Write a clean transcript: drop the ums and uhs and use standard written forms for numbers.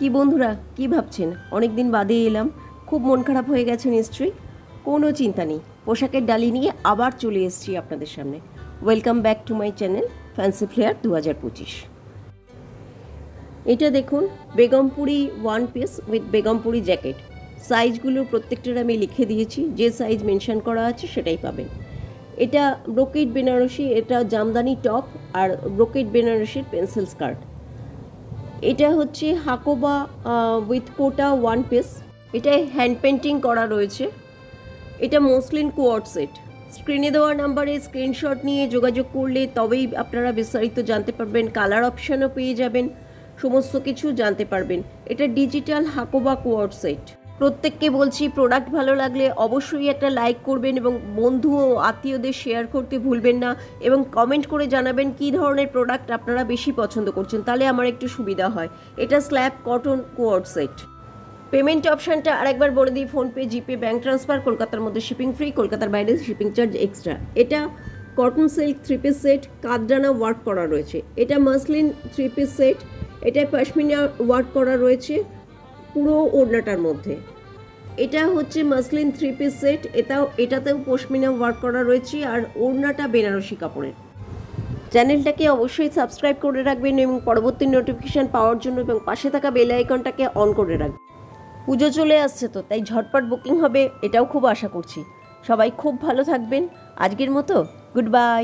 কি বন্ধুরা, কি ভাবছেন? অনেক দিন বাদে এলাম, খুব মন খারাপ হয়ে গেছে নিশ্চয়ই। কোনো চিন্তা নেই, পোশাকের ডালি নিয়ে আবার চলে এসেছি আপনাদের সামনে। Welcome back to my channel fancy flair 2025। এটা দেখুন, Begampuri one piece with Begampuri jacket. সাইজগুলো প্রত্যেকটার আমি লিখে দিয়েছি, যে সাইজ মেনশন করা আছে সেটাই পাবেন। এটা ব্রোকেড বেনারসি, এটা জামদানি টপ আর ব্রোকেড বেনারসির পেন্সিল স্কার্ট। এটা হচ্ছে Hakoba with Kota one piece. এটা হ্যান্ড পেন্টিং করা রয়েছে। এটা মসলিন কোয়ার্ড সেট। স্ক্রিনে দেওয়া নাম্বারে স্ক্রিনশট নিয়ে যোগাযোগ করলে তবেই আপনারা বিস্তারিত জানতে পারবেন। কালার অপশানও পেয়ে যাবেন, সমস্ত কিছু জানতে পারবেন। এটা ডিজিটাল হাকোবা কোয়ার্ড সেট। প্রত্যেককে বলছি, প্রোডাক্ট ভালো লাগলে অবশ্যই একটা লাইক করবেন এবং বন্ধু ও আত্মীয়দের শেয়ার করতে ভুলবেন না, এবং কমেন্ট করে জানাবেন কী ধরনের প্রোডাক্ট আপনারা বেশি পছন্দ করছেন, তাহলে আমার একটু সুবিধা হয়। এটা স্ল্যাব কটন কোয়ার্ড সেট। পেমেন্ট অপশানটা আরেকবার বলে দিই, ফোনপে, জিপে, ব্যাঙ্ক ট্রান্সফার। কলকাতার মধ্যে শিপিং ফ্রি, কলকাতার বাইরে শিপিং চার্জ এক্সট্রা। এটা cotton silk three piece set, কাঠডানা ওয়ার্ক করা রয়েছে। এটা মাসলিন থ্রি পিস সেট, এটা পশমিনা ওয়ার্ক করা রয়েছে পুরো ওড়নাটার মধ্যে। এটা হচ্ছে মাসলিন থ্রি পিস সেট, এটাতেও পশমিনা ওয়ার্ক করা রয়েছে আর ওড়নাটা বেনারসি কাপড়ের। চ্যানেলটাকে অবশ্যই সাবস্ক্রাইব করে রাখবেন এবং পরবর্তী নোটিফিকেশান পাওয়ার জন্য এবং পাশে থাকা বেল আইকনটাকে অন করে রাখবেন। পুজো চলে আসছে তো, তাই ঝটপট বুকিং হবে, এটাও খুব আশা করছি। সবাই খুব ভালো থাকবেন। আজকের মতো গুড বাই।